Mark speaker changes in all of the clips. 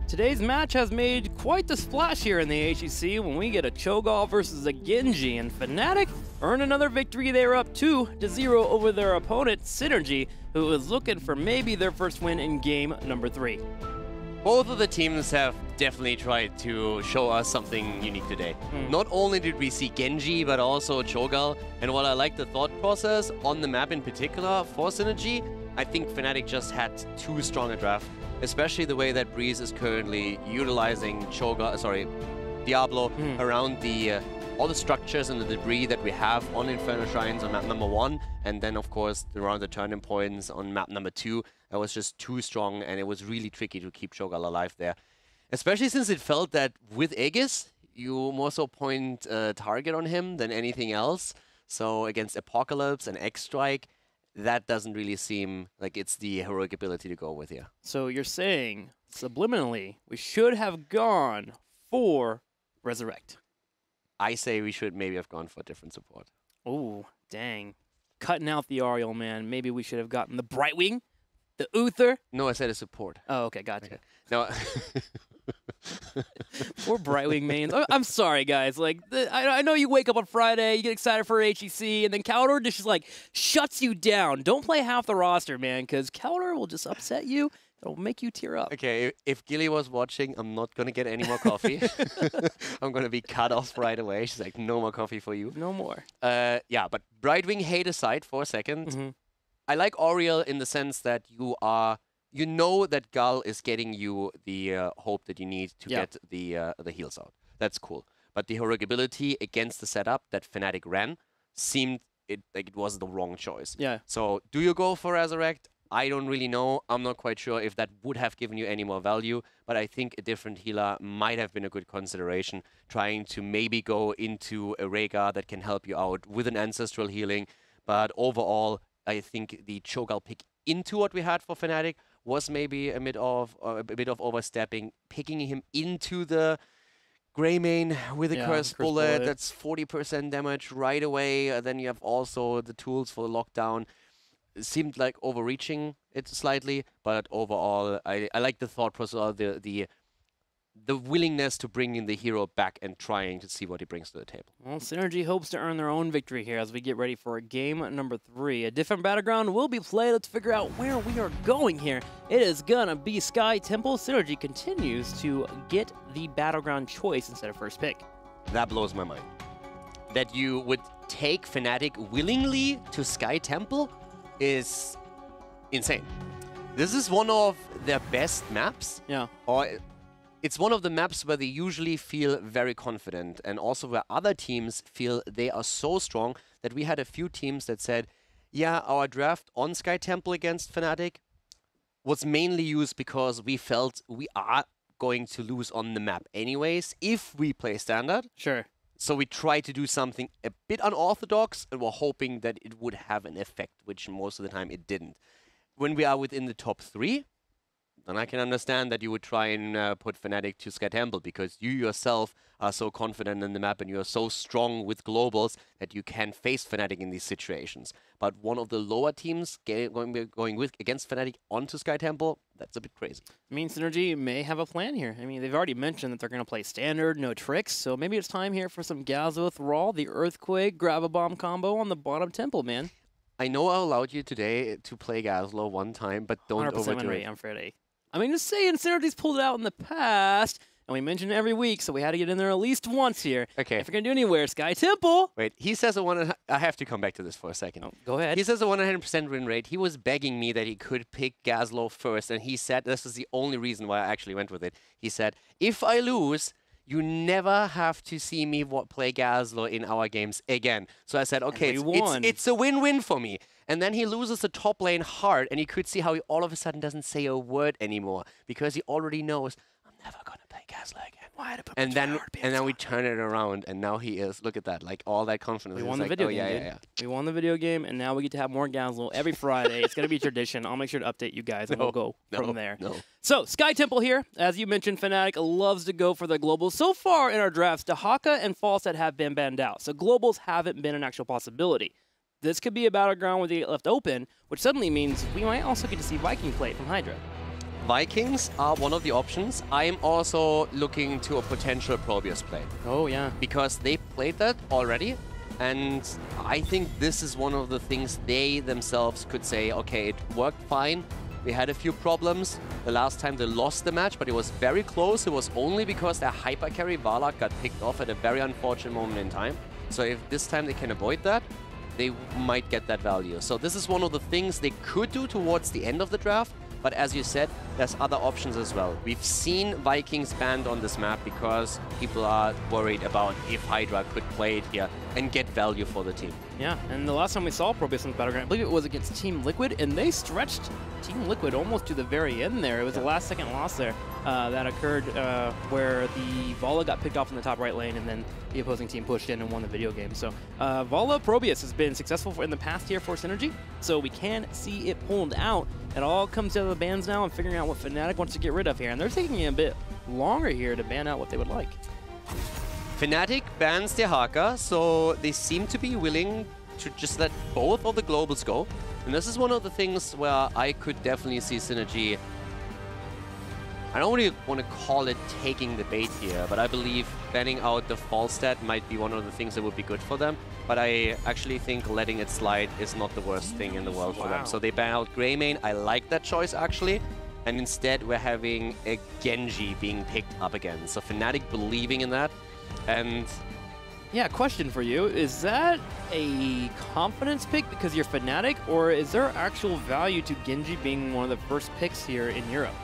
Speaker 1: Today's match has made quite the splash here in the HGC when we get a Cho'Gall versus a Genji, and Fnatic earned another victory. They were up 2-0 over their opponent, Synergy, who was looking for maybe their first win in game number 3.
Speaker 2: Both of the teams have definitely tried to show us something unique today. Not only did we see Genji, but also Cho'Gall. And while I like the thought process on the map in particular for Synergy, I think Fnatic just had too strong a draft, especially the way that Breeze is currently utilizing Diablo around the all the structures and the debris that we have on Inferno Shrines on map number 1, and then of course around the turning points on map number 2. That was just too strong, and it was really tricky to keep Cho'Gall alive there. Especially since it felt that with Aegis, you more so point a target on him than anything else. So against Apocalypse and X-Strike, that doesn't really seem like it's the heroic ability to go with here.
Speaker 1: So you're saying, subliminally, we should have gone for Resurrect.
Speaker 2: I say we should maybe have gone for a different support.
Speaker 1: Oh, dang. Cutting out the Ariel, man. Maybe we should have gotten the Brightwing, the Uther.
Speaker 2: No, I said a support.
Speaker 1: Oh, okay, gotcha.
Speaker 2: Okay. No.
Speaker 1: Poor Brightwing mains. I'm sorry, guys. Like, I know you wake up on Friday, you get excited for HGC, and then Caldor just like shuts you down. Don't play half the roster, man, because Caldor will just upset you. It'll make you tear up.
Speaker 2: Okay, if Gilly was watching, I'm not going to get any more coffee. I'm going to be cut off right away. She's like, no more coffee for you.
Speaker 1: No more.
Speaker 2: Yeah, but Brightwing hate aside for a second. I like Auriel in the sense that you know that Gull is getting you the hope that you need to get the heals out. That's cool. But the heroic ability against the setup that Fnatic ran seemed like it was the wrong choice.
Speaker 1: Yeah.
Speaker 2: So do you go for Resurrect? I don't really know. I'm not quite sure if that would have given you any more value, but I think a different healer might have been a good consideration, trying to maybe go into a Rhaegar that can help you out with an ancestral healing. But overall, I think the Cho'Gall pick into what we had for Fnatic was maybe a bit of overstepping, picking him into the Greymane with a cursed bullet. That's 40% damage right away. Then you have also the tools for the lockdown. It seemed like overreaching it slightly, but overall, I like the thought process, the willingness to bring in the hero back and trying to see what he brings to the table.
Speaker 1: Well, Synergy hopes to earn their own victory here as we get ready for game number 3. A different battleground will be played. Let's figure out where we are going here. It is gonna be Sky Temple. Synergy continues to get the battleground choice instead of first pick.
Speaker 2: That blows my mind. That you would take Fnatic willingly to Sky Temple is insane. This is one of their best maps.
Speaker 1: Yeah.
Speaker 2: Or it's one of the maps where they usually feel very confident, and also where other teams feel they are so strong that we had a few teams that said, yeah, our draft on Sky Temple against Fnatic was mainly used because we felt we are going to lose on the map anyways if we play standard.
Speaker 1: Sure.
Speaker 2: So we tried to do something a bit unorthodox, and we're hoping that it would have an effect, which most of the time it didn't. When we are within the top 3, then I can understand that you would try and put Fnatic to Sky Temple, because you yourself are so confident in the map and you are so strong with globals that you can face Fnatic in these situations. But one of the lower teams going against Fnatic onto Sky Temple, that's a bit crazy.
Speaker 1: I mean, Synergy may have a plan here. I mean, they've already mentioned that they're going to play standard, no tricks, so maybe it's time here for some Gazlo Thrall, the Earthquake, Grab-A-Bomb combo on the bottom temple, man.
Speaker 2: I know I allowed you today to play Gazlo one time, but don't overdo it.
Speaker 1: I'm Friday. I mean, just saying, Synergy's pulled it out in the past, and we mention it every week, so we had to get in there at least once here.
Speaker 2: Okay.
Speaker 1: If you're going to do anywhere, Sky Temple.
Speaker 2: Wait, he says I have to come back to this for a second.
Speaker 1: Oh, go ahead.
Speaker 2: He says a 100% win rate. He was begging me that he could pick Gazlo first, and he said this is the only reason why I actually went with it. He said, if I lose, you never have to see me play Gazlo in our games again. So I said, okay, it's a win-win for me. And then he loses the top lane hard, and you could see how he all of a sudden doesn't say a word anymore, because he already knows, I'm never going to play Gazlo again.
Speaker 1: Why to put
Speaker 2: and then we turn it around, and now he is, look at that, like all that confidence.
Speaker 1: We won the video game, dude. We won the video game, and now we get to have more Gazlo every Friday. It's going to be tradition. I'll make sure to update you guys, and we'll go from there. So, Sky Temple here. As you mentioned, Fnatic loves to go for the globals. So far in our drafts, Dahaka and Falset have been banned out, so globals haven't been an actual possibility. This could be a battleground where they get left open, which suddenly means we might also get to see Viking play from Hydra.
Speaker 2: Vikings are one of the options. I'm also looking to a potential Probius play.
Speaker 1: Oh, yeah.
Speaker 2: Because they played that already. And I think this is one of the things they themselves could say, okay, it worked fine. We had a few problems the last time they lost the match, but it was very close. It was only because their hyper carry Valak got picked off at a very unfortunate moment in time. So if this time they can avoid that, they might get that value. So this is one of the things they could do towards the end of the draft. But as you said, there's other options as well. We've seen Vikings banned on this map because people are worried about if Hydra could play it here and get value for the team.
Speaker 1: Yeah, and the last time we saw Probius in the Battleground, I believe it was against Team Liquid, and they stretched Team Liquid almost to the very end there. It was the last second loss there that occurred where the Vala got picked off in the top right lane, and then the opposing team pushed in and won the video game. So Vala Probius has been successful in the past here for Synergy, so we can see it pulled out. It all comes down to the bans now and figuring out what Fnatic wants to get rid of here, and they're taking a bit longer here to ban out what they would like.
Speaker 2: Fnatic bans their Haka, so they seem to be willing to just let both of the globals go. And this is one of the things where I could definitely see Synergy. I don't really want to call it taking the bait here, but I believe banning out the fall stat might be one of the things that would be good for them. But I actually think letting it slide is not the worst thing in the world for them. So they ban out Greymane. I like that choice, actually. And instead, we're having a Genji being picked up again. So Fnatic believing in that. And
Speaker 1: yeah, question for you. Is that a confidence pick because you're Fnatic, or is there actual value to Genji being one of the first picks here in Europe?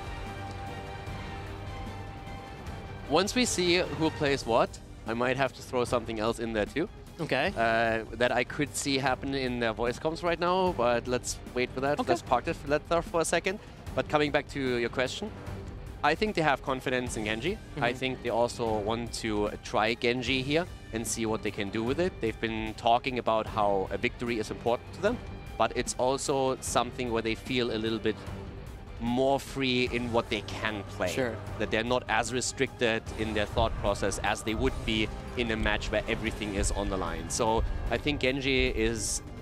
Speaker 2: Once we see who plays what, I might have to throw something else in there too.
Speaker 1: Okay.
Speaker 2: That I could see happen in their voice comms right now, but let's wait for that. Okay. Let's park that for a second. But coming back to your question, I think they have confidence in Genji. I think they also want to try Genji here and see what they can do with it. They've been talking about how a victory is important to them, but it's also something where they feel a little bit more free in what they can play.
Speaker 1: Sure.
Speaker 2: That they're not as restricted in their thought process as they would be in a match where everything is on the line. So I think Genji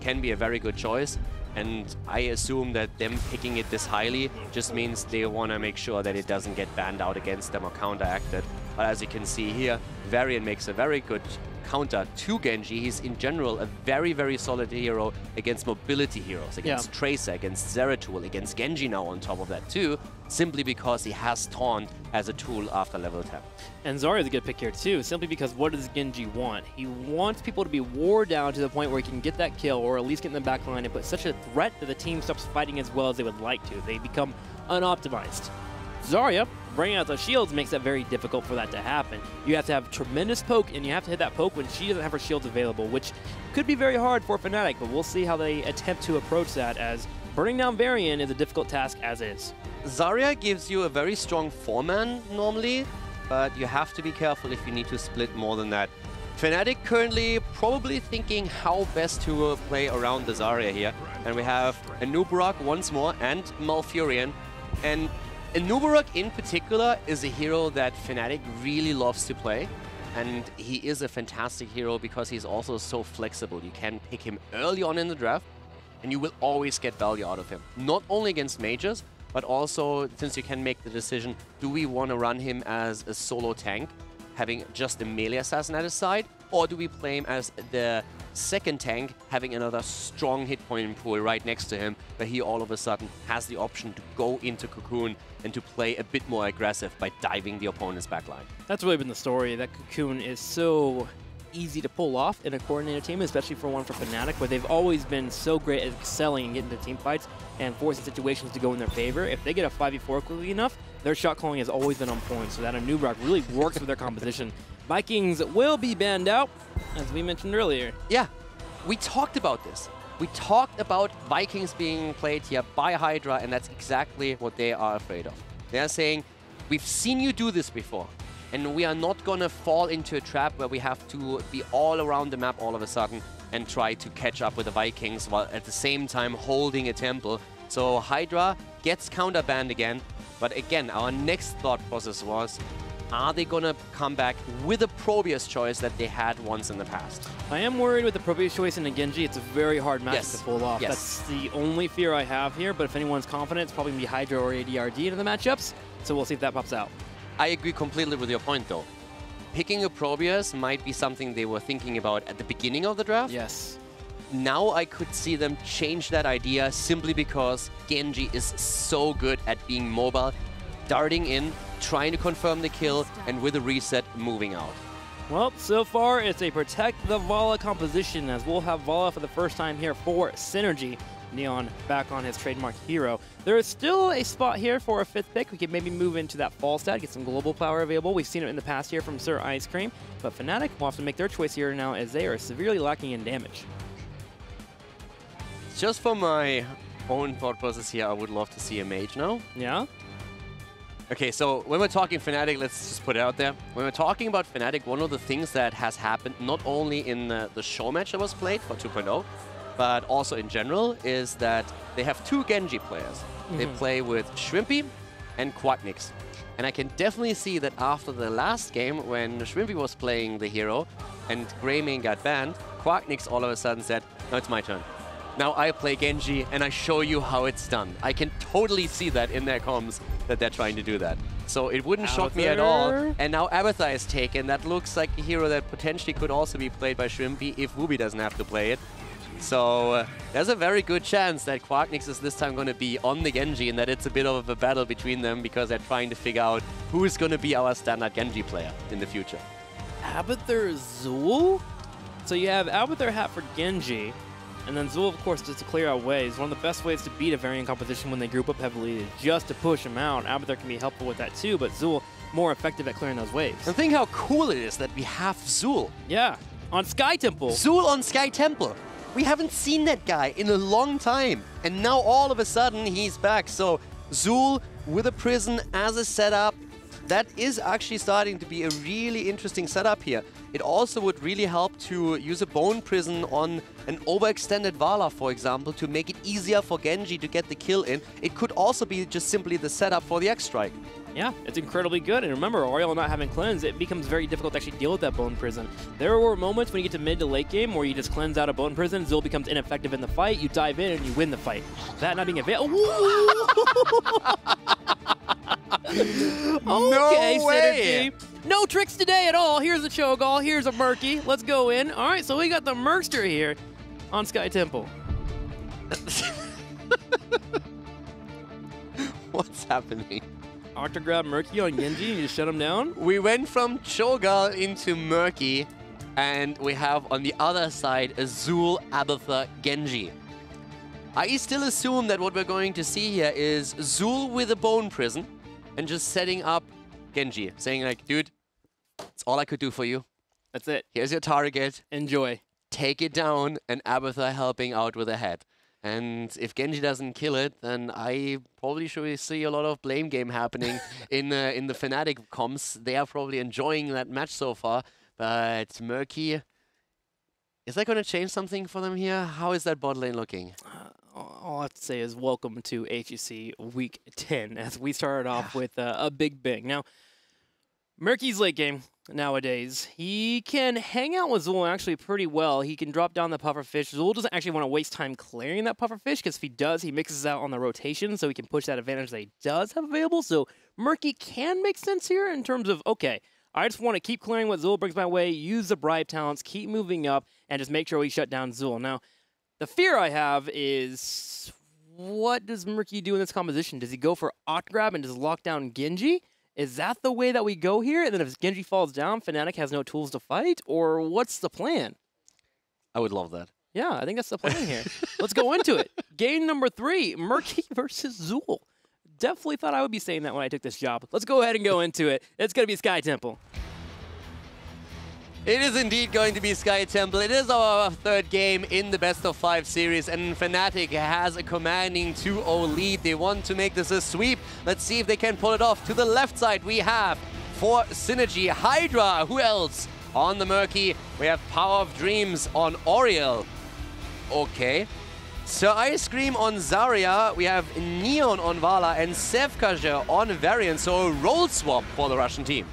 Speaker 2: can be a very good choice. And I assume that them picking it this highly just means they want to make sure that it doesn't get banned out against them or counteracted. But as you can see here, Varian makes a very good counter to Genji. He's in general a very, very solid hero against mobility heroes, against Tracer, against Zeratul, against Genji now on top of that too, simply because he has Taunt as a tool after level 10.
Speaker 1: And Zarya is a good pick here too, simply because what does Genji want? He wants people to be wore down to the point where he can get that kill or at least get in the back line and put such a threat that the team stops fighting as well as they would like to. They become unoptimized. Zarya, bringing out the shields makes that very difficult for that to happen. You have to have tremendous poke, and you have to hit that poke when she doesn't have her shields available, which could be very hard for Fnatic, but we'll see how they attempt to approach that, as burning down Varian is a difficult task as is.
Speaker 2: Zarya gives you a very strong 4-man normally, but you have to be careful if you need to split more than that. Fnatic currently probably thinking how best to play around the Zarya here. And we have a Nubarak once more and Malfurion. And Nubarak in particular is a hero that Fnatic really loves to play. And he is a fantastic hero because he's also so flexible. You can pick him early on in the draft and you will always get value out of him. Not only against mages, but also since you can make the decision, do we want to run him as a solo tank, having just a melee assassin at his side, or do we play him as the second tank, having another strong hit point pool right next to him, where he all of a sudden has the option to go into Cocoon and to play a bit more aggressive by diving the opponent's backline.
Speaker 1: That's really been the story. That Cocoon is so easy to pull off in a coordinated team, especially for one for Fnatic, where they've always been so great at excelling and getting into team fights and forcing situations to go in their favor. If they get a 5v4 quickly enough, their shot calling has always been on point, so that Nubarak really works with their composition. Vikings will be banned out, as we mentioned earlier.
Speaker 2: Yeah, we talked about this. We talked about Vikings being played here by Hydra, and that's exactly what they are afraid of. They're saying, we've seen you do this before, and we are not going to fall into a trap where we have to be all around the map all of a sudden and try to catch up with the Vikings while at the same time holding a temple. So Hydra gets counter-banned again. But again, our next thought process was, Are they going to come back with a Probius choice that they had once in the past?
Speaker 1: I am worried with the Probius choice in a Genji. It's a very hard match to pull off.
Speaker 2: Yes.
Speaker 1: That's the only fear I have here, but if anyone's confident, it's probably going to be Hydra or ADRD into the matchups, so we'll see if that pops out.
Speaker 2: I agree completely with your point, though. Picking a Probius might be something they were thinking about at the beginning of the draft.
Speaker 1: Yes.
Speaker 2: Now I could see them change that idea simply because Genji is so good at being mobile, darting in, trying to confirm the kill, and with a reset, moving out.
Speaker 1: Well, so far it's a Protect the Vala composition, as we'll have Vala for the first time here for Synergy. Neon back on his trademark hero. There is still a spot here for a 5th pick. We could maybe move into that fall stat, get some global power available. We've seen it in the past here from Sir Ice Cream, but Fnatic will have to make their choice here now as they are severely lacking in damage.
Speaker 2: Just for my own thought process here, I would love to see a mage now.
Speaker 1: Yeah?
Speaker 2: Okay, so when we're talking Fnatic, let's just put it out there. When we're talking about Fnatic, one of the things that has happened, not only in the show match that was played for 2.0, but also in general, is that they have 2 Genji players. They play with Shrimpy and Quacknix. And I can definitely see that after the last game, when Shrimpy was playing the hero and Greymane got banned, Quacknix all of a sudden said, no, it's my turn. Now I play Genji and I show you how it's done. I can totally see that in their comms that they're trying to do that. So it wouldn't shock me at all. And now Abathar is taken. That looks like a hero that potentially could also be played by Shrimpy if Wooby doesn't have to play it. So there's a very good chance that Quacknix is this time going to be on the Genji and that it's a bit of a battle between them because they're trying to figure out who is going to be our standard Genji player in the future.
Speaker 1: Abathar Zul? So you have Abathar hat for Genji. And then Zul, of course, just to clear out waves. One of the best ways to beat a variant composition when they group up heavily is just to push him out. Abathar can be helpful with that too, but Zul more effective at clearing those waves.
Speaker 2: And think how cool it is that we have Zul.
Speaker 1: Yeah, on Sky Temple.
Speaker 2: Zul on Sky Temple. We haven't seen that guy in a long time. And now all of a sudden he's back. So Zul with a prison as a setup. That is actually starting to be a really interesting setup here. It also would really help to use a Bone Prison on an overextended Vala, for example, to make it easier for Genji to get the kill in. It could also be just simply the setup for the X-Strike.
Speaker 1: Yeah, it's incredibly good. And remember, Oriel not having cleanse, it becomes very difficult to actually deal with that Bone Prison. There were moments when you get to mid to late game where you just cleanse out a Bone Prison, Zul becomes ineffective in the fight, you dive in and you win the fight. That not being available. Okay,
Speaker 2: no way.
Speaker 1: Synergy. No tricks today at all. Here's a Cho'Gall, here's a Murky. Let's go in. All right, so we got the Merkster here on Sky Temple.
Speaker 2: What's happening?
Speaker 1: Octograb Murky on Genji, and you just shut him down?
Speaker 2: We went from Cho'Gall into Murky, and we have on the other side a Zul, Abathar, Genji. I still assume that what we're going to see here is Zul with a Bone Prison and just setting up Genji, saying like, dude, that's all I could do for you.
Speaker 1: That's it.
Speaker 2: Here's your target.
Speaker 1: Enjoy.
Speaker 2: Take it down, and Abathar helping out with a head. And if Genji doesn't kill it, then I probably should see a lot of blame game happening in the Fnatic comms. They are probably enjoying that match so far, but Murky, is that going to change something for them here? How is that bot lane looking?
Speaker 1: All I have to say is welcome to HGC Week 10, as we started off with a big bang. Now, Murky's late game nowadays. He can hang out with Zul actually pretty well. He can drop down the pufferfish. Zul doesn't actually want to waste time clearing that pufferfish, because if he does, he mixes out on the rotation, so he can push that advantage that he does have available. So Murky can make sense here in terms of, okay, I just want to keep clearing what Zul brings my way, use the bribe talents, keep moving up, and just make sure we shut down Zul. Now, the fear I have is, what does Murky do in this composition? Does he go for Octograb and just lock down Genji? Is that the way that we go here? And then if Genji falls down, Fnatic has no tools to fight? Or what's the plan?
Speaker 2: I would love that.
Speaker 1: Yeah, I think that's the plan here. Let's go into it. Game number 3, Murky versus Zul. Definitely thought I would be saying that when I took this job. Let's go ahead and go into it. It's going to be Sky Temple.
Speaker 2: It is indeed going to be Sky Temple. It is our 3rd game in the best-of-5 series, and Fnatic has a commanding 2-0 lead. They want to make this a sweep. Let's see if they can pull it off. To the left side, we have, for Synergy, Hydra. Who else? On the Murky, we have Power of Dreams on Oriel. Okay. Sir Ice Cream on Zarya. We have Neon on Vala and Sevkaja on Variant. So a role swap for the Russian team.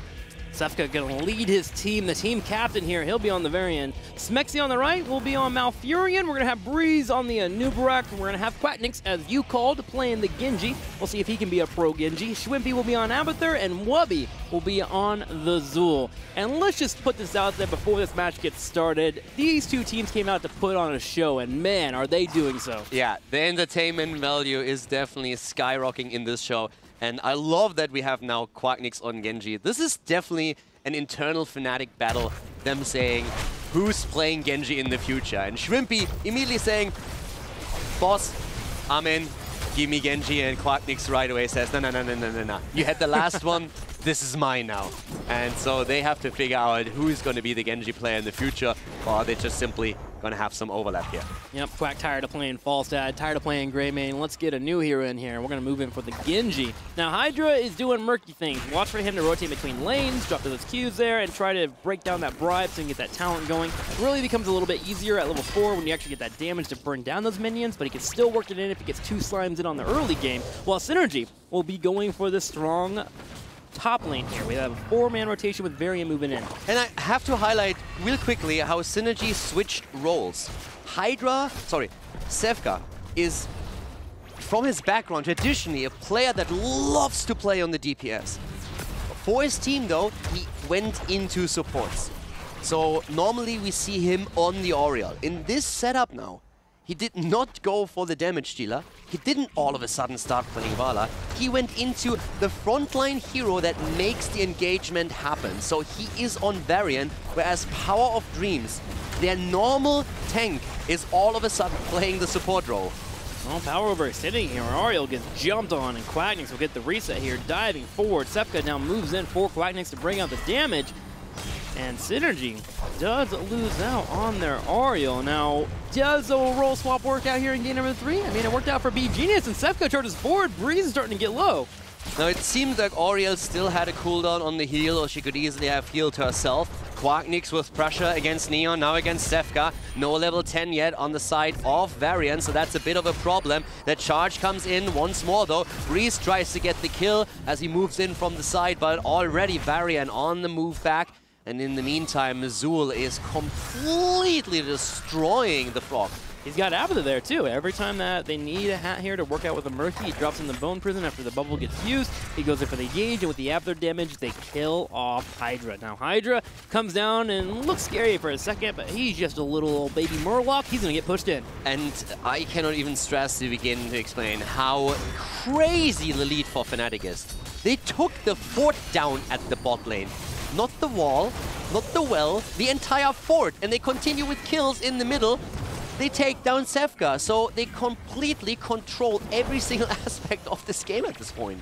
Speaker 1: Sefka gonna lead his team, the team captain here. He'll be on the very end. Smexy on the right will be on Malfurion. We're gonna have Breeze on the Nubarak. We're gonna have Quacknix, as you called, playing the Genji. We'll see if he can be a pro Genji. Schwimpy will be on Abathur, and Wubby will be on the Zul. And let's just put this out there before this match gets started. These two teams came out to put on a show, and man, are they doing so.
Speaker 2: Yeah, the entertainment value is definitely skyrocketing in this show. And I love that we have now Quacknix on Genji. This is definitely an internal Fnatic battle, them saying, who's playing Genji in the future? And Schwimpy immediately saying, boss, I'm in, give me Genji, and Quacknix right away says, no. You had the last one, this is mine now. And so they have to figure out who's going to be the Genji player in the future, or are they just simply going to have some overlap here.
Speaker 1: Yep, Quack tired of playing Falstad, tired of playing Greymane. Let's get a new hero in here. We're going to move in for the Genji. Now, Hydra is doing murky things. Watch for him to rotate between lanes, drop those Qs there, and try to break down that bribe so you can get that talent going. It really becomes a little bit easier at level 4 when you actually get that damage to burn down those minions, but he can still work it in if he gets 2 slimes in on the early game, while Synergy will be going for the strong top lane here. We have a 4-man rotation with Varian moving in.
Speaker 2: And I have to highlight real quickly how Synergy switched roles. Sefka is, from his background, traditionally a player that loves to play on the DPS. For his team though, he went into supports. So normally we see him on the Oriole. In this setup now, he did not go for the damage dealer. He didn't all of a sudden start playing Vala. He went into the frontline hero that makes the engagement happen. So he is on Varian, whereas Power of Dreams, their normal tank, is all of a sudden playing the support role.
Speaker 1: Well, Power over sitting here. Ariel gets jumped on, and Quacknix will get the reset here, diving forward. Sefka now moves in for Quacknix to bring out the damage. And Synergy does lose out on their Ariel. Now, does the role swap work out here in game number 3? I mean, it worked out for B Genius, and Sefka charges forward. Breeze is starting to get low.
Speaker 2: Now, it seems like Oriel still had a cooldown on the heal, or she could easily have healed herself. Quacknix with pressure against Neon, now against Sefka. No level 10 yet on the side of Varian, so that's a bit of a problem. The charge comes in once more, though. Breeze tries to get the kill as he moves in from the side, but already Varian on the move back. And in the meantime, Zul is completely destroying the Frog.
Speaker 1: He's got Abathur there, too. Every time that they need a hat here to work out with a Murky, he drops in the Bone Prison after the bubble gets used. He goes in for the Gauge, and with the Abathur damage, they kill off Hydra. Now, Hydra comes down and looks scary for a second, but he's just a little baby Murloc. He's going to get pushed in.
Speaker 2: And I cannot even stress to begin to explain how crazy the lead for Fnatic is. They took the fort down at the bot lane. Not the wall, not the well, the entire fort. And they continue with kills in the middle. They take down Sefka, so they completely control every single aspect of this game at this point.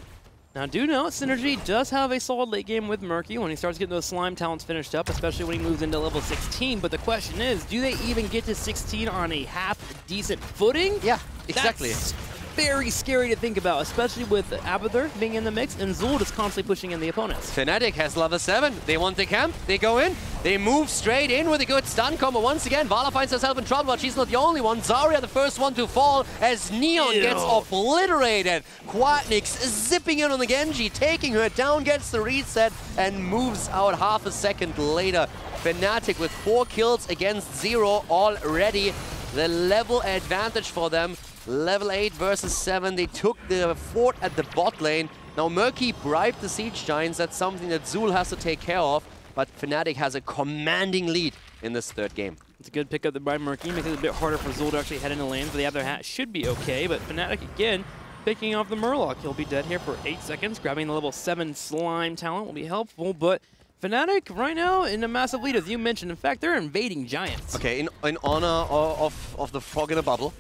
Speaker 1: Now, do note, Synergy does have a solid late game with Murky when he starts getting those slime talents finished up, especially when he moves into level 16. But the question is, do they even get to 16 on a half-decent footing?
Speaker 2: Yeah, exactly.
Speaker 1: That's very scary to think about, especially with Abathur being in the mix and Zul just constantly pushing in the opponents.
Speaker 2: Fnatic has level 7. They want the camp. They go in. They move straight in with a good stun combo. Once again, Vala finds herself in trouble, but she's not the only one. Zarya, the first one to fall as Neon gets obliterated. Quacknix zipping in on the Genji, taking her down, gets the reset, and moves out half a second later. Fnatic with 4 kills against 0 already. The level advantage for them. Level 8 versus 7. They took the fort at the bot lane. Now Murky bribed the Siege Giants. That's something that Zul has to take care of. But Fnatic has a commanding lead in this 3rd game.
Speaker 1: It's a good pickup by Murky. Makes it a bit harder for Zul to actually head into lanes, but the other hat should be okay. But Fnatic again picking off the Murloc. He'll be dead here for 8 seconds. Grabbing the level 7 slime talent will be helpful, but Fnatic right now in a massive lead, as you mentioned. In fact, they're invading Giants.
Speaker 2: Okay, in honor of the frog in a bubble,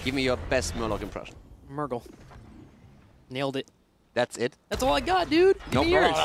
Speaker 2: give me your best Murloc impression.
Speaker 1: Murgle. Nailed it.
Speaker 2: That's it?
Speaker 1: That's all I got, dude. Give me yours.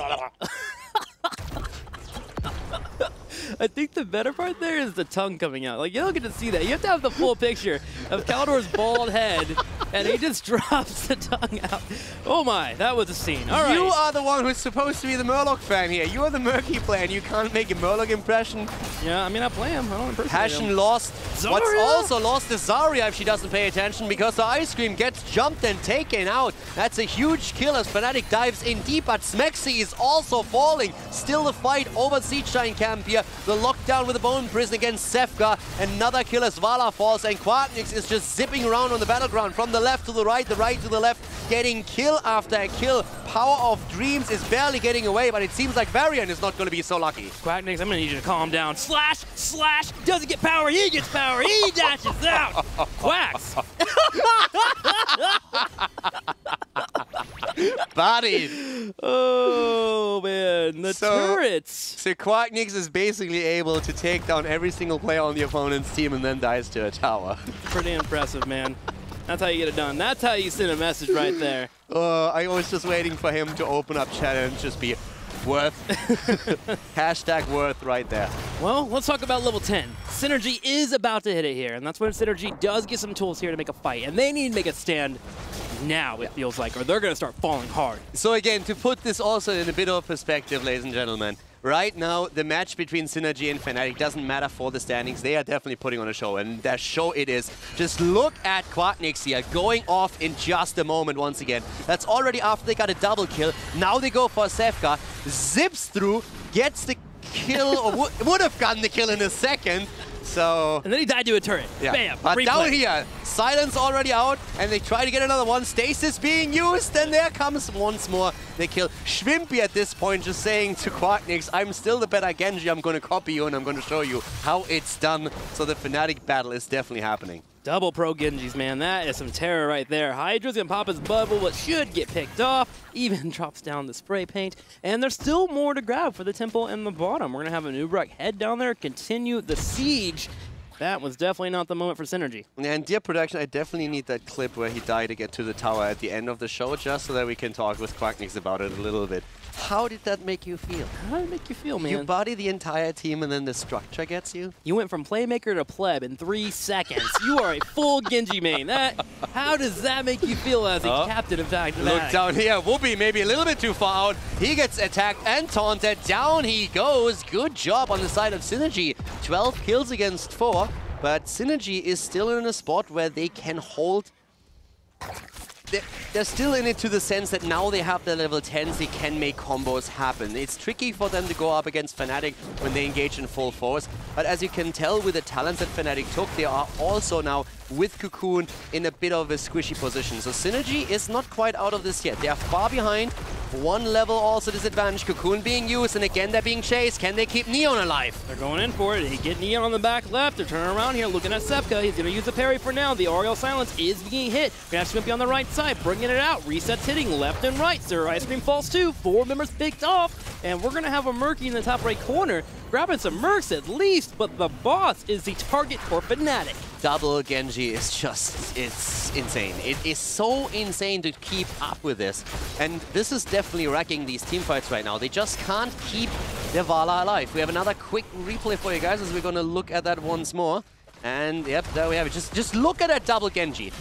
Speaker 1: I think the better part there is the tongue coming out. Like, you don't get to see that. You have to have the full picture of Caldor's bald head, and he just drops the tongue out. Oh my, that was a scene. All right.
Speaker 2: You are the one who's supposed to be the Murloc fan here. You are the Murky player, and you can't make a Murloc impression.
Speaker 1: Yeah, I mean, I play him. I don't impersonate
Speaker 2: Passion
Speaker 1: him.
Speaker 2: lost. What's also lost is Zarya if she doesn't pay attention, because the Ice Cream gets jumped and taken out. That's a huge kill as Fnatic dives in deep, but Smexy is also falling. Still the fight over Siege Giant Camp here. The lockdown with the Bone Prison against Sefka. Another kill as Vala falls, and Quacknix is just zipping around on the battleground from the left to the right to the left, getting kill after kill. Power of Dreams is barely getting away, but it seems like Varian is not going to be so lucky.
Speaker 1: Quacknix, I'm going to need you to calm down. Slash, slash, doesn't get power, he gets power, he dashes out. Quacks.
Speaker 2: Bodied.
Speaker 1: Oh, man, the turrets.
Speaker 2: So Quacknix is basically able to take down every single player on the opponent's team and then dies to a tower.
Speaker 1: Pretty impressive, man. That's how you get it done. That's how you send a message right there.
Speaker 2: I was just waiting for him to open up chat and just be worth. Hashtag worth right there.
Speaker 1: Well, let's talk about level 10. Synergy is about to hit it here, and that's when Synergy does get some tools here to make a fight, and they need to make a stand now, it feels like, or they're going to start falling hard.
Speaker 2: So again, to put this also in a bit of perspective, ladies and gentlemen, right now, the match between Synergy and Fnatic doesn't matter for the standings. They are definitely putting on a show, and that show it is. Just look at Quacknix here, going off in just a moment once again. That's already after they got a double kill. Now they go for Sefka, zips through, gets the kill, or would have gotten the kill in a second. So,
Speaker 1: and then he died to a turret.
Speaker 2: Yeah.
Speaker 1: Bam.
Speaker 2: But down here, Silence already out, and they try to get another one. Stasis being used, and there comes once more the kill. Schwimpy at this point just saying to Quacknix, I'm still the better Genji, I'm going to copy you, and I'm going to show you how it's done. So the Fnatic battle is definitely happening.
Speaker 1: Double pro Genjis, man. That is some terror right there. Hydra's gonna pop his bubble, but should get picked off. Even drops down the spray paint. And there's still more to grab for the temple in the bottom. We're gonna have a Nubrak head down there, continue the siege. That was definitely not the moment for Synergy.
Speaker 2: And dear production, I definitely need that clip where he died to get to the tower at the end of the show, just so that we can talk with Quacknix about it a little bit. How did that make you feel?
Speaker 1: How did it make you feel, man?
Speaker 2: You body the entire team and then the structure gets you?
Speaker 1: You went from playmaker to pleb in 3 seconds. You are a full Genji main. How does that make you feel as a captain of Fnatic?
Speaker 2: Look down here. Whoopi maybe a little bit too far out. He gets attacked and taunted. Down he goes. Good job on the side of Synergy. 12 kills against 4. But Synergy is still in a spot where they can hold... They're still in it to the sense that now they have the level 10s, they can make combos happen. It's tricky for them to go up against Fnatic when they engage in full force. But as you can tell with the talents that Fnatic took, they are also now with Cocoon in a bit of a squishy position. So Synergy is not quite out of this yet. They are far behind. 1 level also disadvantage. Cocoon being used, and again they're being chased. Can they keep Neon alive?
Speaker 1: They're going in for it. They get Neon on the back left. They're turning around here, looking at Sefka. He's going to use the parry for now. The Oriel Silence is being hit. We're going to have Swimpy on the right side, bringing it out. Resets hitting left and right. Sir Ice Cream falls too. 4 members picked off. And we're going to have a Murky in the top right corner, grabbing some Mercs at least, but the boss is the target for Fnatic.
Speaker 2: Double Genji is just, it's insane. It is so insane to keep up with this. And this is definitely wrecking these teamfights right now. They just can't keep their Vala alive. We have another quick replay for you guys as we're going to look at that once more. And yep, there we have it. Just look at that double Genji.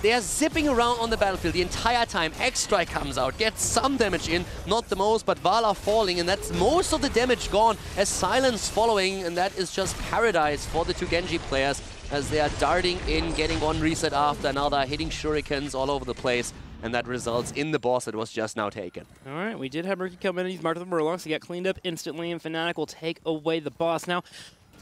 Speaker 2: They are zipping around on the battlefield the entire time. X-Strike comes out, gets some damage in, not the most, but Vala falling, and that's most of the damage gone as Silence following, and that is just paradise for the 2 Genji players as they are darting in, getting one reset after another, hitting shurikens all over the place, and that results in the boss that was just now taken.
Speaker 1: All right, we did have Murky come in, he's marked with the Murlocs, he got cleaned up instantly, and Fnatic will take away the boss. Now,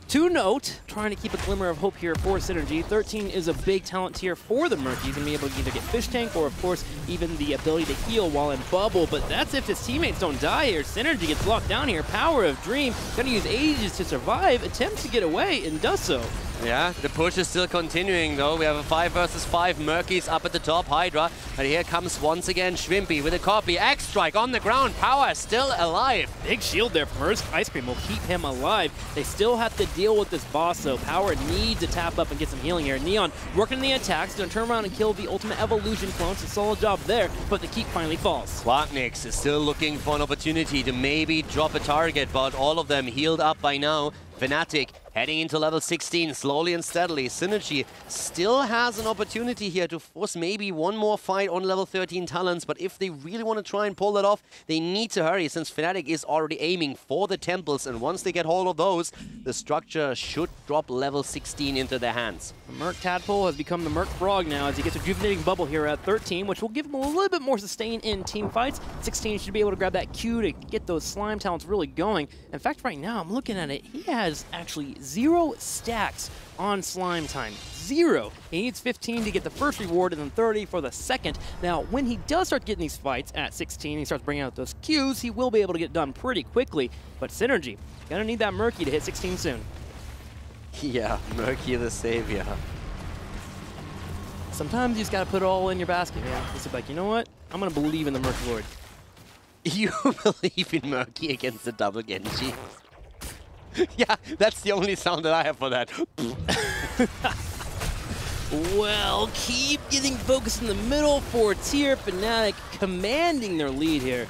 Speaker 1: to note, trying to keep a glimmer of hope here for Synergy, 13 is a big talent tier for the Murky. He's going to be able to either get Fish Tank or, of course, even the ability to heal while in Bubble. But that's if his teammates don't die here. Synergy gets locked down here. Power of Dream, going to use Aegis to survive, attempts to get away, and does so.
Speaker 2: Yeah, the push is still continuing though. We have a 5 versus 5 Murkies up at the top, Hydra. And here comes once again Schwimpy with a copy. X-Strike on the ground, Power still alive.
Speaker 1: Big shield there from Ice Cream will keep him alive. They still have to deal with this boss, so Power needs to tap up and get some healing here. Neon working the attacks, gonna turn around and kill the Ultimate Evolution clone. So solid job there, but the keep finally falls.
Speaker 2: Quacknix is still looking for an opportunity to maybe drop a target, but all of them healed up by now. Fnatic Heading into level 16, slowly and steadily. Synergy still has an opportunity here to force maybe one more fight on level 13 talents, but if they really want to try and pull that off, they need to hurry, since Fnatic is already aiming for the temples, and once they get hold of those, the structure should drop level 16 into their hands.
Speaker 1: The Merc Tadpole has become the Merc Frog now as he gets a Rejuvenating Bubble here at 13, which will give him a little bit more sustain in team fights. 16 should be able to grab that Q to get those slime talents really going. In fact, right now, I'm looking at it, he has actually 0 stacks on slime time. 0. He needs 15 to get the first reward and then 30 for the second. Now, when he does start getting these fights at 16, he starts bringing out those Qs, he will be able to get done pretty quickly. But Synergy, gonna need that Murky to hit 16 soon.
Speaker 2: Yeah, Murky the savior.
Speaker 1: Sometimes you just gotta put it all in your basket, man. Just like, you know what? I'm gonna believe in the Murky Lord.
Speaker 2: You believe in Murky against the double Genji? Yeah, that's the only sound that I have for that.
Speaker 1: Well, keep getting focused in the middle for tier. Fnatic commanding their lead here.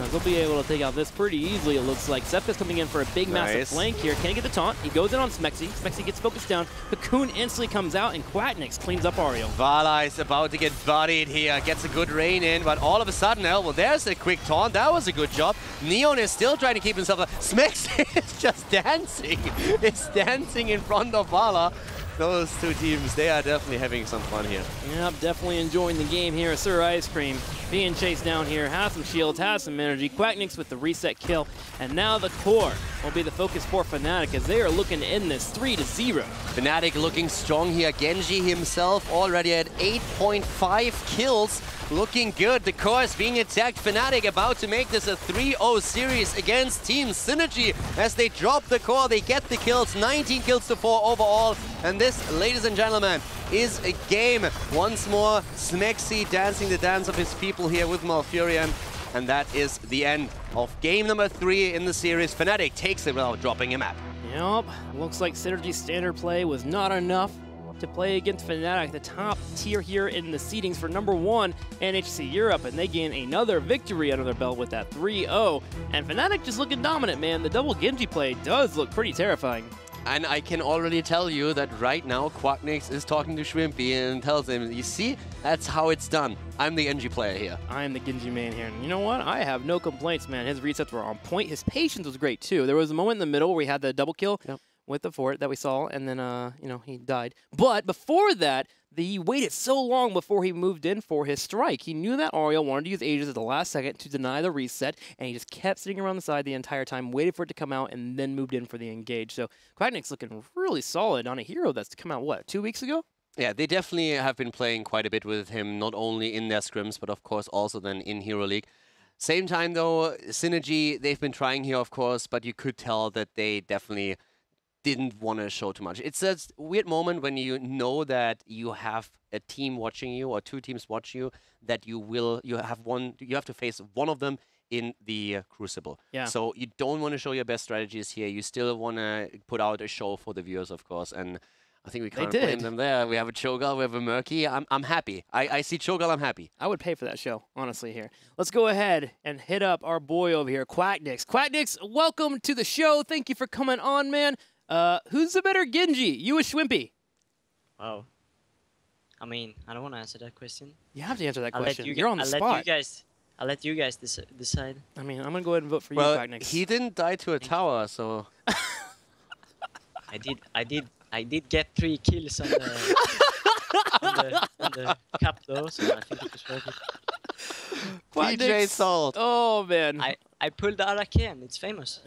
Speaker 1: They'll be able to take out this pretty easily, it looks like. Zepka's coming in for a big, massive flank here. Can he get the taunt? He goes in on Smexy. Smexy gets focused down. Cocoon instantly comes out, and Quacknix cleans up Ariel.
Speaker 2: Vala is about to get bodied here. Gets a good rain in, but all of a sudden, well, there's a quick taunt. That was a good job. Neon is still trying to keep himself up. Smexy is just dancing. It's dancing in front of Vala. Those two teams, they are definitely having some fun here.
Speaker 1: Yep, definitely enjoying the game here. Sir Ice Cream being chased down here, has some shields, has some energy. Quacknix with the reset kill, and now the core will be the focus for Fnatic as they are looking to end this 3-0.
Speaker 2: Fnatic looking strong here. Genji himself already at 8.5 kills. Looking good. The core is being attacked. Fnatic about to make this a 3-0 series against Team Synergy. As they drop the core, they get the kills. 19 kills to 4 overall. And this, ladies and gentlemen, is a game. Once more, Smexy dancing the dance of his people here with Malfurion. And that is the end of game number 3 in the series. Fnatic takes it without dropping a map.
Speaker 1: Yep, looks like Synergy's standard play was not enough to play against Fnatic, the top tier here in the seedings for #1 and HGC Europe, and they gain another victory under their belt with that 3-0. And Fnatic just looking dominant, man. The double Genji play does look pretty terrifying.
Speaker 2: And I can already tell you that right now Quacknix is talking to Shrimpy and tells him, you see, that's how it's done. I'm the Genji player here.
Speaker 1: I am the Genji man here. And you know what? I have no complaints, man. His resets were on point. His patience was great, too. There was a moment in the middle where he had the double kill with the fort that we saw, and then, you know, he died. But before that, he waited so long before he moved in for his strike. He knew that Ariel wanted to use Aegis at the last second to deny the reset, and he just kept sitting around the side the entire time, waited for it to come out, and then moved in for the engage. So Quacknix looking really solid on a hero that's come out, what, 2 weeks ago?
Speaker 2: Yeah, they definitely have been playing quite a bit with him, not only in their scrims, but of course also then in Hero League. Same time though, Synergy, they've been trying here, of course, but you could tell that they definitely didn't want to show too much. It's a weird moment when you know that you have a team watching you or 2 teams watching you, that you have to face one of them in the Crucible. Yeah. So you don't want to show your best strategies here. You still want to put out a show for the viewers, of course. And I think we can't blame them there. We have a Cho'Gall, we have a Murky. I'm happy. I see Cho'Gall, I'm happy.
Speaker 1: I would pay for that show, honestly, here. Let's go ahead and hit up our boy over here, Quacknix. Quacknix, welcome to the show. Thank you for coming on, man. Who's the better Genji, you or Shwimpy?
Speaker 3: Wow. I mean, I don't want to answer that question.
Speaker 1: You have to answer that question. You're on the spot.
Speaker 3: I'll let you guys decide.
Speaker 1: I mean, I'm going to go ahead and vote for you, Quacknix.
Speaker 2: He didn't die to a tower, so...
Speaker 3: I did get 3 kills on the cup though, so I think it was worth it.
Speaker 2: PJ Salt.
Speaker 1: Oh, man.
Speaker 3: I pulled the Araken. It's famous.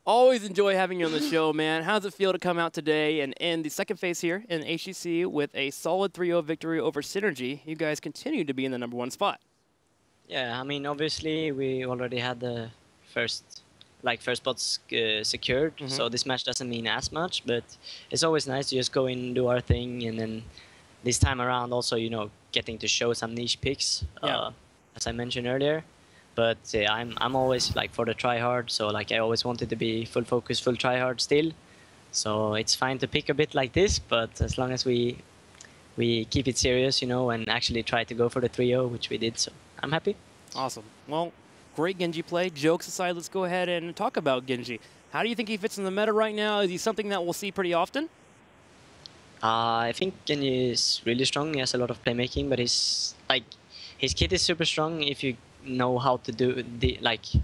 Speaker 1: Always enjoy having you on the show, man. How does it feel to come out today and end the second phase here in HGC with a solid 3-0 victory over Synergy? You guys continue to be in the #1 spot.
Speaker 3: Yeah, I mean, obviously, we already had the first spots secured, so this match doesn't mean as much, but it's always nice to just go in and do our thing, and then this time around also, you know, getting to show some niche picks, as I mentioned earlier. But I'm always like for the try hard, so like I always wanted to be full focus, full try hard still. So it's fine to pick a bit like this, but as long as we keep it serious, you know, and actually try to go for the 3-0, which we did, so I'm happy.
Speaker 1: Awesome. Well, great Genji play. Jokes aside, let's go ahead and talk about Genji. How do you think he fits in the meta right now? Is he something that we'll see pretty often?
Speaker 3: I think Genji is really strong. He has a lot of playmaking, but his kit is super strong if you know how to do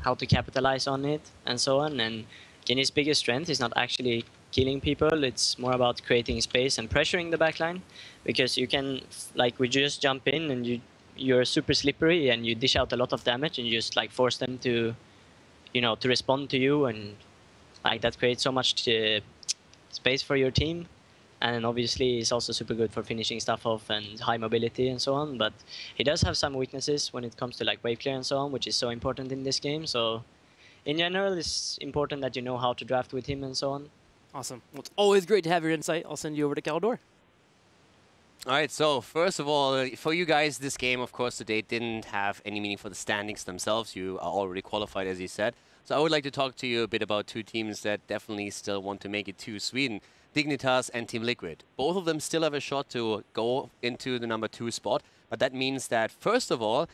Speaker 3: how to capitalize on it and so on. And Genji's biggest strength is not actually killing people. It's more about creating space and pressuring the backline, because you can we just jump in and you're super slippery and you dish out a lot of damage and you just force them to to respond to you, and that creates so much space for your team. And obviously it's also super good for finishing stuff off and high mobility and so on, but he does have some weaknesses when it comes to wave clear and so on, which is so important in this game. So in general, it's important that you know how to draft with him and so on.
Speaker 1: Awesome. Well, it's always great to have your insight. I'll send you over to Kaldor.
Speaker 2: All right, so first of all, for you guys, this game, of course, today didn't have any meaning for the standings themselves. You are already qualified, as you said. So I would like to talk to you a bit about two teams that definitely still want to make it to Sweden. Dignitas and Team Liquid. Both of them still have a shot to go into the #2 spot, but that means that, first of all,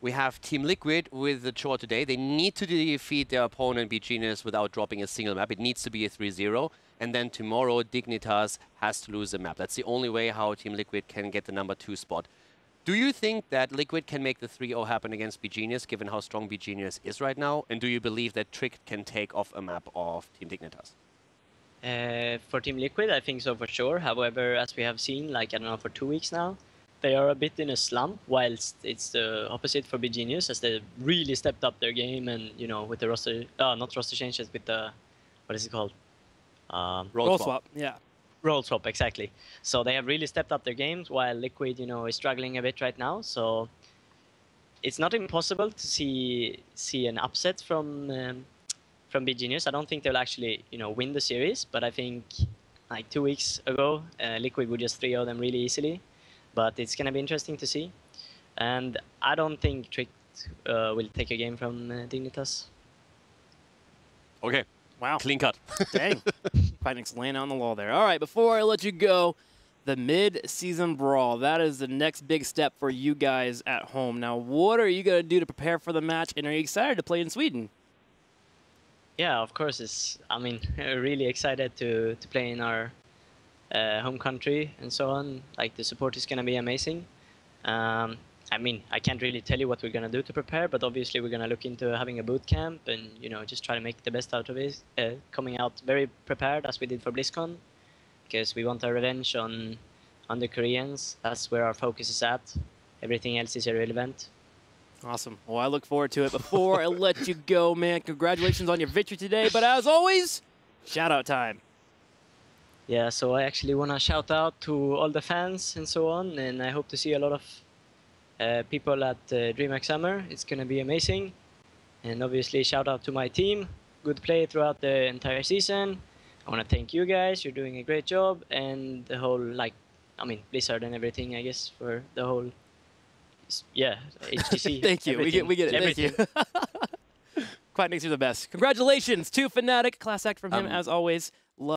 Speaker 2: we have Team Liquid with the chore today. They need to defeat their opponent, BGenius, without dropping a single map. It needs to be a 3-0. And then tomorrow, Dignitas has to lose a map. That's the only way how Team Liquid can get the #2 spot. Do you think that Liquid can make the 3-0 happen against BGenius, given how strong BGenius is right now? And do you believe that Trick can take off a map of Team Dignitas?
Speaker 3: For Team Liquid, I think so for sure. However, as we have seen, I don't know, for 2 weeks now, they are a bit in a slump, whilst it's the opposite for BGenius, as they really stepped up their game and, with the roster, not roster changes, with the, what is it called?
Speaker 1: Role swap. Yeah.
Speaker 3: Role swap, exactly. So they have really stepped up their games, while Liquid, is struggling a bit right now. So it's not impossible to see an upset from BGenius. I don't think they'll actually, win the series, but I think 2 weeks ago, Liquid would just 3-0 them really easily. But it's gonna be interesting to see, and I don't think Trick will take a game from Dignitas.
Speaker 2: Okay.
Speaker 1: Wow.
Speaker 2: Clean cut.
Speaker 1: Dang. Fnatic's laying on the wall there. All right, before I let you go, the mid-season brawl. That is the next big step for you guys at home. Now, what are you going to do to prepare for the match, and are you excited to play in Sweden?
Speaker 3: Yeah, of course. Really excited to play in our home country and so on. The support is going to be amazing. I can't really tell you what we're going to do to prepare, but obviously we're going to look into having a boot camp and, just try to make the best out of it, coming out very prepared as we did for BlizzCon, because we want our revenge on the Koreans. That's where our focus is at. Everything else is irrelevant.
Speaker 1: Awesome. Well, I look forward to it. Before I let you go, man, congratulations on your victory today, but as always, shout-out time.
Speaker 3: Yeah, so I actually want to shout out to all the fans and so on, and I hope to see a lot of people at DreamHack Summer. It's going to be amazing. And obviously, shout out to my team. Good play throughout the entire season. I want to thank you guys. You're doing a great job. And the whole, Blizzard and everything, I guess, for the whole, HGC.
Speaker 1: Thank you. We get it.
Speaker 3: Everything.
Speaker 1: Thank you. Quite makes you the best. Congratulations to Fnatic. Class act from him, as always.